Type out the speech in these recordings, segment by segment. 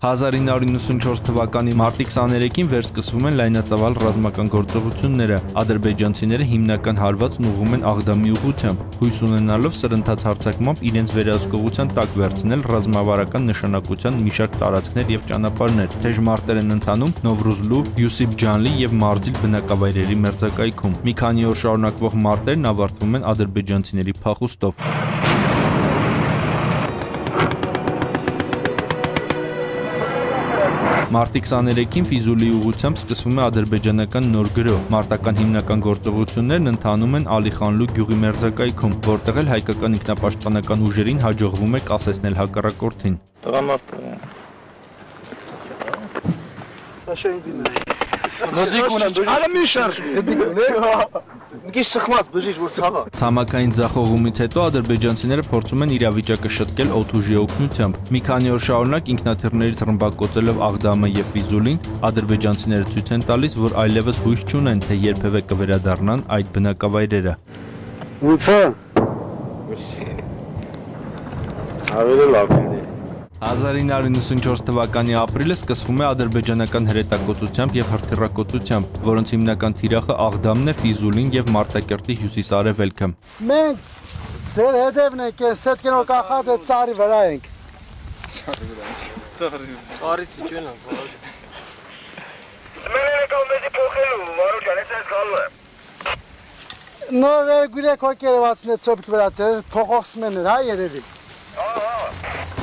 1994 թվականի մարտի 23-ին վերսկսվում են լայնածավալ ռազմական գործողությունները։ Ադրբեջանցիները հիմնական հարվածն ուղղում են Աղդամի ուղղությամբ, հույս ունենալով սրընթաց հարձակմամբ իրենց վերահսկողության տակ վերցնել ռազմավարական նշանակության մի շարք տարածքներ եւ ճանապարհներ։ Թեժ մարտեր են ընթանում Նովրուզլու, Յուսիփ-Ջանլի եւ Մարզիլ բնակավայրերի մերձակայքում։ Մի քանի օր շարունակվող մարտերն ավարտվում են ադրբեջանցիների փախուստով։ Մարտի 23-ին Ֆիզուլիի ուղղությամբ սկսվում է ադրբեջանական նոր գրոհ։ Մարտական հիմնական գործողություններն ընթանում են Ալիխանլու գյուղի մերձակայքում, որտեղ էլ հայկական ինքնապաշտպանական ուժերին հաջողվում է կասեցնել հակառակորդին։ Ցամաքային ձախողումից հետո ադրբեջանցիները փորձում են իրավիճակը շտկել օդուժի օգնությամբ։ Մի քանի օր շարունակ ինքնաթիռներից ռմբակոծելով Աղդամը եւ Ֆիզուլին, ադրբեջանցիները ցույց են տալիս, որ այլևս հույս չունեն, թե երբևէ կվերադառնան այդ բնակավայրերը։ 1994 թվականի ապրիլը սկսվում է ադրբեջանական հրետակոծությամբ եւ հրթիռակոծությամբ, որոնց հիմնական թիրախը Աղդամն է, Ֆիզուլին եւ Մարտակերտի հյուսիսարևելքը։ Մենք ձեր հետևն ենք, սետկենով կախած է ծառի վրա ենք։ Ծառի չեն ան։ Մենք եկավ մեզի փոխելու, Վարուժան, ես գալու եմ։ Նոր գուրեք հոգերվածն է ծոպք վրացել, փոխողսմեններ, հա երևի։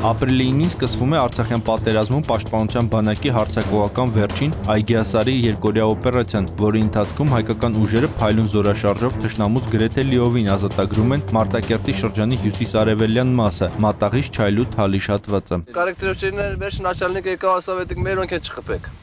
Ապրիլի 9-ին սկսվում է Արցախյան պատերազմում Պաշտպանության բանակի հարձակողական վերջին Այգիասարի երկօրյա օպերացիան, որի ընթացքում հայկական ուժերը փայլուն զորաշարժով թշնամուց գրեթե լիովին ազատագրում են Մարտակերտի շրջանի հյուսիս-արևելյան մասը, Մատաղից Չայլու Թալիշ հատվածը։ Կարեկտրովչերներ վերջ начальник եկավ ասավ էդիկ մերոնք են չխփեք։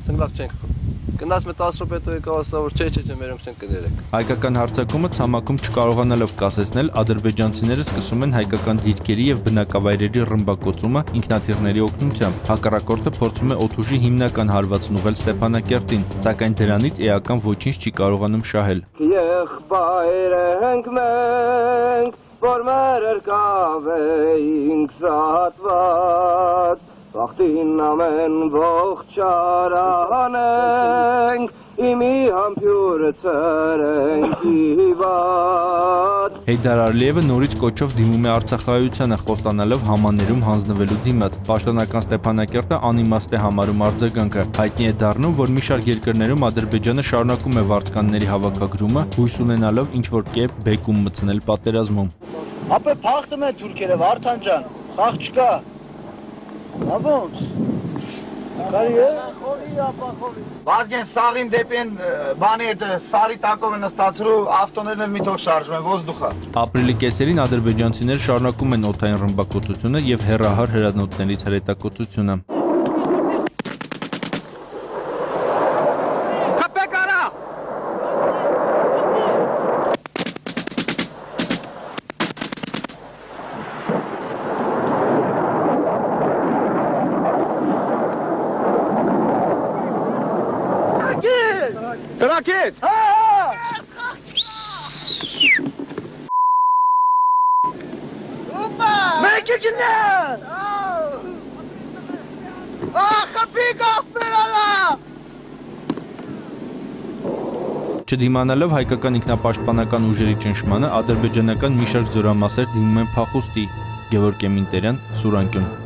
Ցնլավ չենք խփում։ Գնաց մետ 10 րոպե հետո եկավ ասավ որ չէ, մերոնք չեն կներեք։ Հայկական հարձակումը ցամաքում չկարողանալով կասեցնել, ադրբեջանցիները սկսում են հայկական դիրքերի եւ բնակավայրերի ռմբակոծումը ինքնաթիռների օգնությամբ։ Հակառակորդը փորձում է օդուժի հիմնական հարվածն ուղղել Ստեփանակերտին, սակայն դրանից էական ոչինչ չի կարողանում շահել։ Եղբայր ենք մենք, որ մեր երկավ էինք զատված, Վախտին ամեն ողջ արանենք, իմի համբյուրը ծրենք իվատ։ Հեյդար Ալիևը նորից կոչով դիմում է Արցախայությանը, խոստանալով համաներում հանձնվելու դիմաց։ Պաշտոնական Ստեփանակերտը անիմաստ է համարում արձագանքը։ Հայտնի է դառնում, որ մի շարք երկրներում Ադրբեջանը շարունակում է վարձկանների հավաքագրումը, հույս ունենալով ինչ-որ կերպ բեկում մտցնել պատերազմում։ Ապե փախտում են թուրքերը, Վարդան ջան, խաղ չկա։ Աբոնց։ Կարի է։ Վազգեն սաղին դեպին բանի հետ սարի տակով են ստացրու ավտոներն էլ մի թող շարժում են, ոզդուխա։ Ապրիլի կեսերին ադրբեջանցիները շարունակում են օդային ռմբակոծությունը եւ հեռահար հրանոթներից հրետակոծությունը։ Տրակեց։ Մենք եկինեն։ Խփիկ ախպերալա։ Չդիմանալով հայկական ինքնապաշտպանական ուժերի ճնշմանը, ադրբեջանական մի շարք զորամասեր դիմում են փախուստի։ Գևորգ Էմինտերյան, Սուրանկյուն։